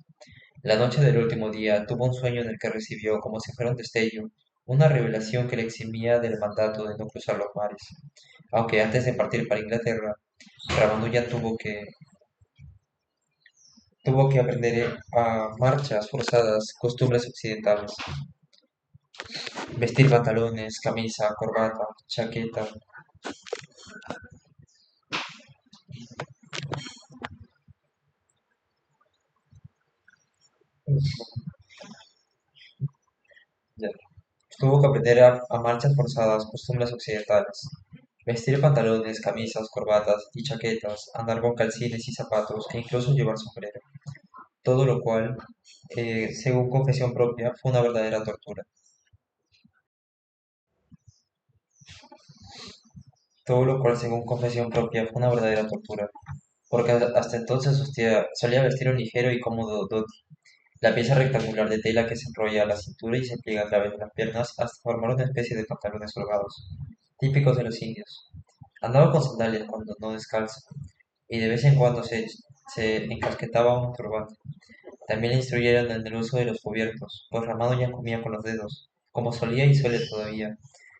La noche del último día tuvo un sueño en el que recibió, como si fuera un destello, una revelación que le eximía del mandato de no cruzar los mares. Aunque antes de partir para Inglaterra, Ramanujan tuvo que aprender a marchas forzadas costumbres occidentales. Vestir pantalones, camisa, corbata, chaqueta. Ya. Tuvo que aprender a marchas forzadas, costumbres occidentales. Vestir pantalones, camisas, corbatas y chaquetas, andar con calcines y zapatos e incluso llevar sombrero. Todo lo cual, según confesión propia, fue una verdadera tortura. Todo lo cual, según confesión propia, fue una verdadera tortura, porque hasta entonces solía vestir un ligero y cómodo dhoti, la pieza rectangular de tela que se enrolla a la cintura y se pliega a través de las piernas hasta formar una especie de pantalones holgados, típicos de los indios. Andaba con sandalias cuando no descalzo, y de vez en cuando se encasquetaba un turbante. También le instruyeron en el uso de los cubiertos, pues Ramado ya comía con los dedos, como solía y suele todavía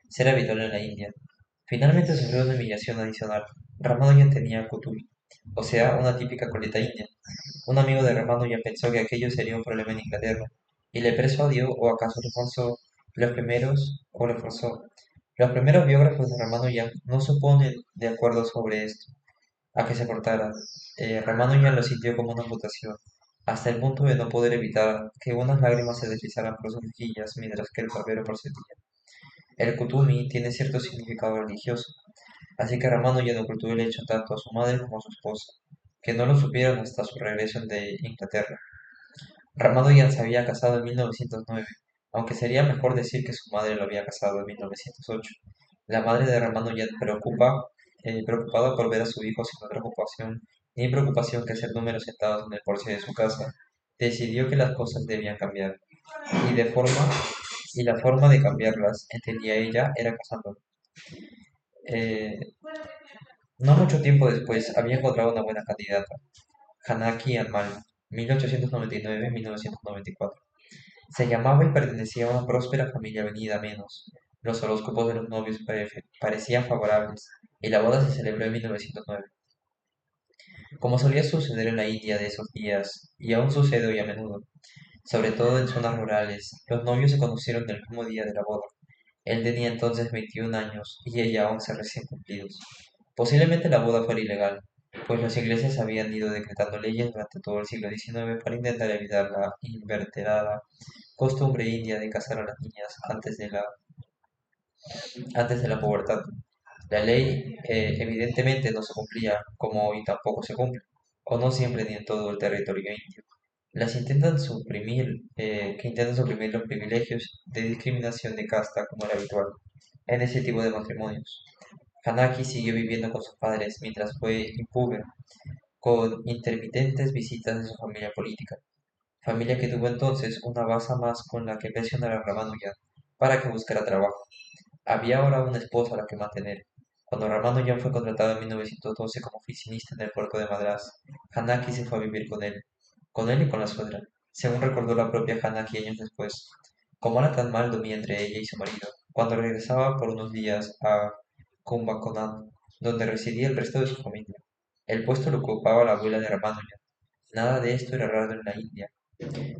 ser habitual en la India. Finalmente sufrió una humillación adicional. Ramanujan tenía kutumi, o sea, una típica coleta india. Un amigo de Ramanujan pensó que aquello sería un problema en Inglaterra, y le persuadió o acaso le forzó los primeros, o le forzó. Los primeros biógrafos de Ramanujan no suponen de acuerdo sobre esto, a que se cortara. Ramanujan lo sintió como una amputación, hasta el punto de no poder evitar que unas lágrimas se deslizaran por sus mejillas mientras que el barbero procedía. El kutumi tiene cierto significado religioso, así que Ramanujan ocultó el hecho tanto a su madre como a su esposa, que no lo supieron hasta su regreso de Inglaterra. Ramanujan se había casado en 1909, aunque sería mejor decir que su madre lo había casado en 1908. La madre de Ramanujan, preocupada por ver a su hijo sin otra ocupación ni preocupación que hacer números sentados en el porche de su casa, decidió que las cosas debían cambiar, y, de forma, y la forma de cambiarlas, entendía ella, era casándolo. Eh, no mucho tiempo después había encontrado una buena candidata, Hanaki Ammal, 1899-1994. Se llamaba y pertenecía a una próspera familia venida a menos. Los horóscopos de los novios parecían favorables, y la boda se celebró en 1909. Como solía suceder en la India de esos días, y aún sucede hoy a menudo, sobre todo en zonas rurales, los novios se conocieron el mismo día de la boda. Él tenía entonces 21 años y ella 11 recién cumplidos. Posiblemente la boda fuera ilegal, pues los ingleses habían ido decretando leyes durante todo el siglo XIX para intentar evitar la inverterada costumbre india de casar a las niñas antes de la pubertad. La ley evidentemente no se cumplía, como hoy tampoco se cumple, o no siempre ni en todo el territorio indio. Que intentan suprimir los privilegios de discriminación de casta como era habitual en ese tipo de matrimonios. Hanaki siguió viviendo con sus padres mientras fue impúber, con intermitentes visitas de su familia política, familia que tuvo entonces una base más con la que presionar a Ramanujan para que buscara trabajo. Había ahora una esposa a la que mantener. Cuando Ramanujan fue contratado en 1912 como oficinista en el puerto de Madrás, Hanaki se fue a vivir con él y con la suegra, según recordó la propia Hanaki años después. Como era tan mal dormía entre ella y su marido, cuando regresaba por unos días a Kumbakonam, donde residía el resto de su familia. El puesto lo ocupaba la abuela de Ramanujan. Nada de esto era raro en la India.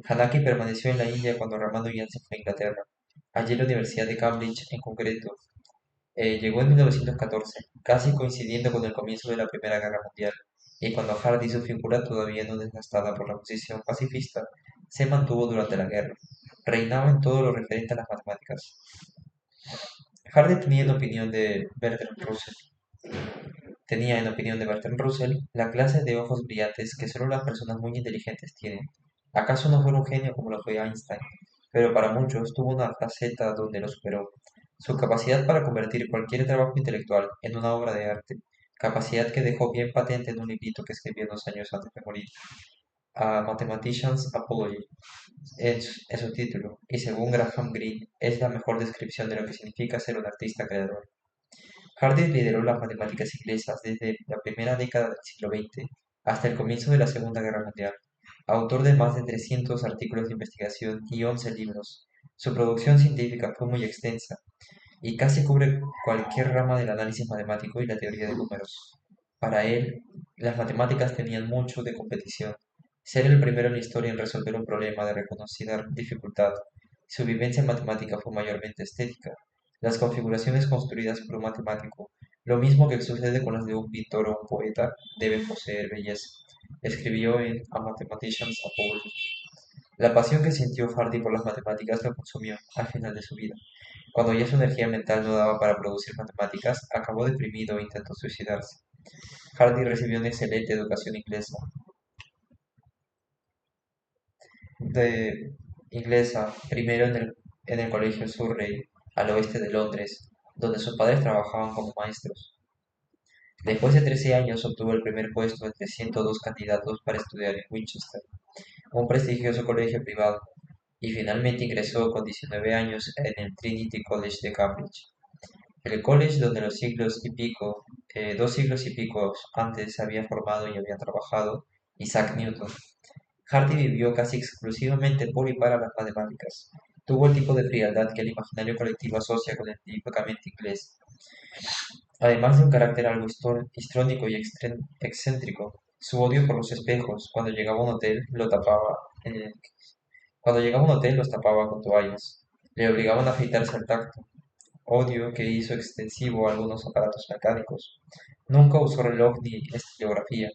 Hanaki permaneció en la India cuando Ramanujan se fue a Inglaterra. Allí la Universidad de Cambridge, en concreto, llegó en 1914, casi coincidiendo con el comienzo de la Primera Guerra Mundial, y cuando Hardy, su figura todavía no desgastada por la posición pacifista, se mantuvo durante la guerra. Reinaba en todo lo referente a las matemáticas. Hardy tenía en opinión de Bertrand Russell la clase de ojos brillantes que solo las personas muy inteligentes tienen. ¿Acaso no fue un genio como lo fue Einstein? Pero para muchos tuvo una faceta donde lo superó: su capacidad para convertir cualquier trabajo intelectual en una obra de arte, capacidad que dejó bien patente en un librito que escribió 2 años antes de morir, A Mathematician's Apology, en su título, y según Graham Greene es la mejor descripción de lo que significa ser un artista creador. Hardy lideró las matemáticas inglesas desde la primera década del siglo XX hasta el comienzo de la Segunda Guerra Mundial, autor de más de 300 artículos de investigación y 11 libros. Su producción científica fue muy extensa y casi cubre cualquier rama del análisis matemático y la teoría de números. Para él, las matemáticas tenían mucho de competición. Ser el primero en la historia en resolver un problema de reconocida dificultad Su vivencia en matemática fue mayormente estética. Las configuraciones construidas por un matemático, lo mismo que sucede con las de un pintor o un poeta, deben poseer belleza. Escribió en A Mathematician's Apology. La pasión que sintió Hardy por las matemáticas lo consumió al final de su vida. Cuando ya su energía mental no daba para producir matemáticas, acabó deprimido e intentó suicidarse. Hardy recibió una excelente educación de inglesa, primero en el Colegio Surrey, al oeste de Londres, donde sus padres trabajaban como maestros. Después de 13 años obtuvo el primer puesto entre 102 candidatos para estudiar en Winchester, un prestigioso colegio privado, y finalmente ingresó con 19 años en el Trinity College de Cambridge. El college donde dos siglos y pico antes se había formado y había trabajado Isaac Newton. Hardy vivió casi exclusivamente por y para las matemáticas. Tuvo el tipo de frialdad que el imaginario colectivo asocia con el típicamente inglés. Además de un carácter algo histrónico y excéntrico, su odio por los espejos cuando llegaba a un hotel los tapaba con toallas. Le obligaban a afeitarse al tacto, odio que hizo extensivo a algunos aparatos mecánicos. Nunca usó reloj ni estilografía,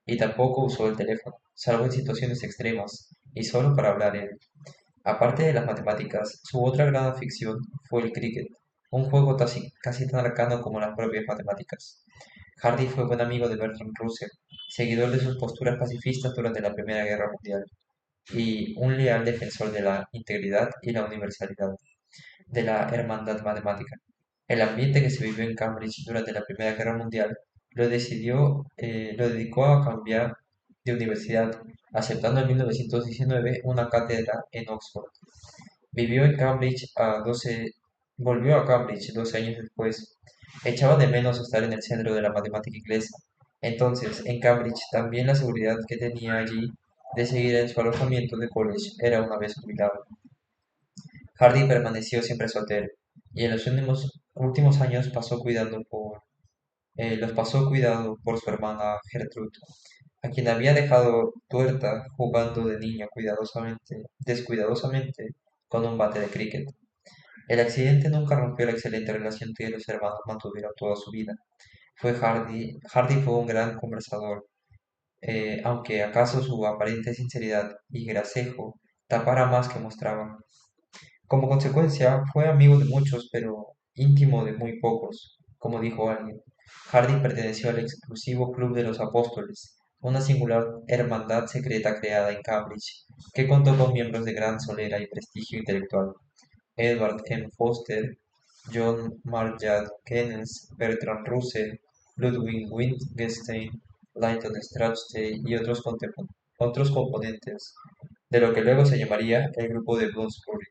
y tampoco usó el teléfono, salvo en situaciones extremas, y solo para hablar él. Aparte de las matemáticas, su otra gran afición fue el cricket, un juego casi tan arcano como las propias matemáticas. Hardy fue buen amigo de Bertrand Russell, seguidor de sus posturas pacifistas durante la Primera Guerra Mundial, y un leal defensor de la integridad y la universalidad de la hermandad matemática. El ambiente que se vivió en Cambridge durante la Primera Guerra Mundial lo dedicó a cambiar de universidad, aceptando en 1919 una cátedra en Oxford. Vivió en Cambridge volvió a Cambridge 12 años después. Echaba de menos estar en el centro de la matemática inglesa. Entonces, en Cambridge también la seguridad que tenía allí de seguir en su alojamiento de college era una vez jubilado. Hardy permaneció siempre soltero y en los últimos años los pasó cuidado por su hermana Gertrude, a quien había dejado tuerta jugando de niña descuidadosamente con un bate de cricket. El accidente nunca rompió la excelente relación que los hermanos mantuvieron toda su vida. Hardy fue un gran conversador, aunque acaso su aparente sinceridad y gracejo tapara más que mostraba. Como consecuencia, fue amigo de muchos, pero íntimo de muy pocos, como dijo alguien. Hardy perteneció al exclusivo Club de los Apóstoles, una singular hermandad secreta creada en Cambridge, que contó con miembros de gran solera y prestigio intelectual. Edward M. Foster, John Maynard Keynes, Bertrand Russell, Ludwig Wittgenstein, Lyndon Strachey y otros componentes de lo que luego se llamaría el Grupo de Bloomsbury.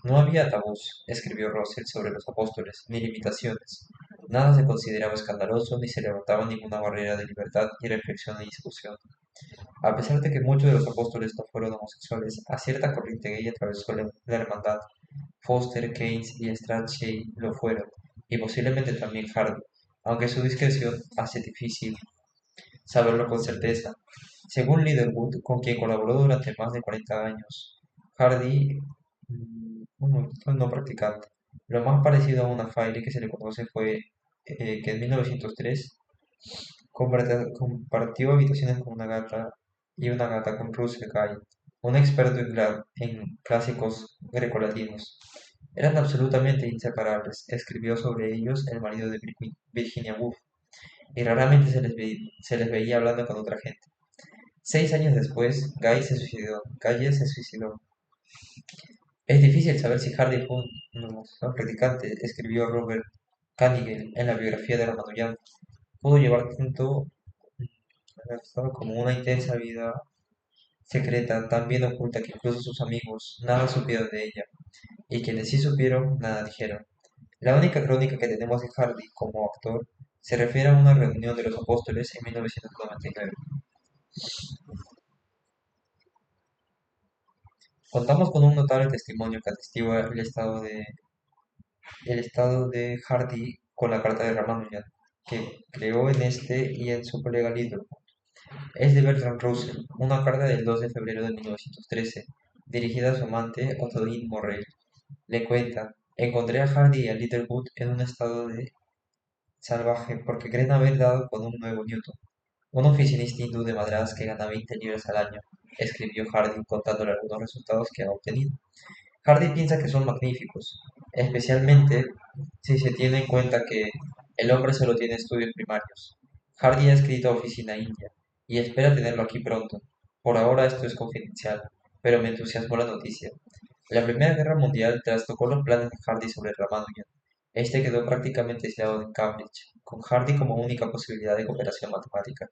No había tabús, escribió Russell, sobre los apóstoles, ni limitaciones. Nada se consideraba escandaloso, ni se levantaba ninguna barrera de libertad y reflexión y discusión. A pesar de que muchos de los apóstoles no fueron homosexuales, a cierta corriente gay atravesó la hermandad. Foster, Keynes y Strachey lo fueron, y posiblemente también Hardy, aunque su discreción hace difícil saberlo con certeza. Según Littlewood, con quien colaboró durante más de 40 años, Hardy no practicante. Lo más parecido a una File que se le conoce fue que en 1903 compartió habitaciones con una gata y una gata con Russell Gay, un experto en clásicos grecolatinos. Eran absolutamente inseparables, escribió sobre ellos el marido de Virginia Woolf, y raramente se les veía hablando con otra gente. 6 años después, Gaye se suicidó. Es difícil saber si Hardy fue un homosexual practicante, escribió Robert Canigal en la biografía de Ramanujan. Pudo llevar tanto como una intensa vida secreta tan bien oculta que incluso sus amigos nada supieron de ella, y quienes sí supieron, nada dijeron. La única crónica que tenemos de Hardy como actor se refiere a una reunión de los apóstoles en 1999. Contamos con un notable testimonio que atestigua el estado de Hardy con la carta de Ramanujan, que creó en este y en su colega Littlewood. Es de Bertrand Russell, una carta del 2 de febrero de 1913, dirigida a su amante Ottoline Morrell. Le cuenta, encontré a Hardy y a Littlewood en un estado de salvaje porque creen haber dado con un nuevo Newton, un oficinista hindú de Madras que gana 20 libras al año, escribió Hardy contándole algunos resultados que ha obtenido. Hardy piensa que son magníficos, especialmente si se tiene en cuenta que el hombre solo tiene estudios primarios. Hardy ha escrito a Oficina India y espera tenerlo aquí pronto. Por ahora esto es confidencial, pero me entusiasmó la noticia. La Primera Guerra Mundial trastocó los planes de Hardy sobre Ramanujan. Este quedó prácticamente aislado en Cambridge, con Hardy como única posibilidad de cooperación matemática.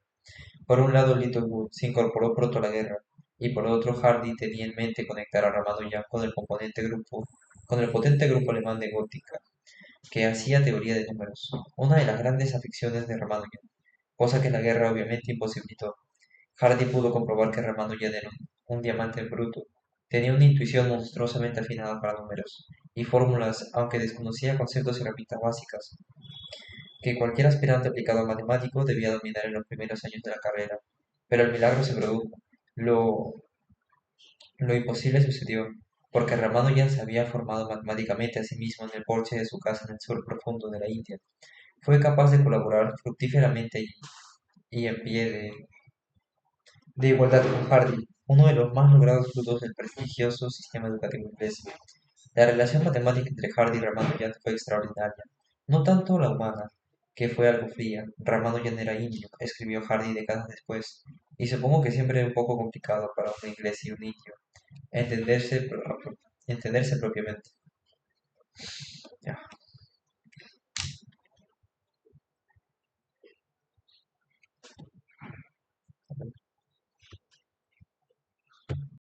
Por un lado, Littlewood se incorporó pronto a la guerra, y por otro, Hardy tenía en mente conectar a Ramanujan con el potente grupo alemán de Gótica, que hacía teoría de números, una de las grandes aficiones de Ramanujan, cosa que la guerra obviamente imposibilitó. Hardy pudo comprobar que Ramanujan era un diamante bruto, tenía una intuición monstruosamente afinada para números y fórmulas, aunque desconocía conceptos y herramientas básicas, que cualquier aspirante aplicado a matemático debía dominar en los primeros años de la carrera. Pero el milagro se produjo. Lo, lo imposible sucedió, porque Ramanujan se había formado matemáticamente a sí mismo en el porche de su casa en el sur profundo de la India. Fue capaz de colaborar fructíferamente y en pie de igualdad con Hardy, uno de los más logrados frutos del prestigioso sistema educativo inglés. La relación matemática entre Hardy y Ramanujan fue extraordinaria, no tanto la humana, que fue algo fría. Ramanujan era indio, escribió Hardy décadas después, y supongo que siempre es un poco complicado para un inglés y un indio entenderse, entenderse propiamente. Ya.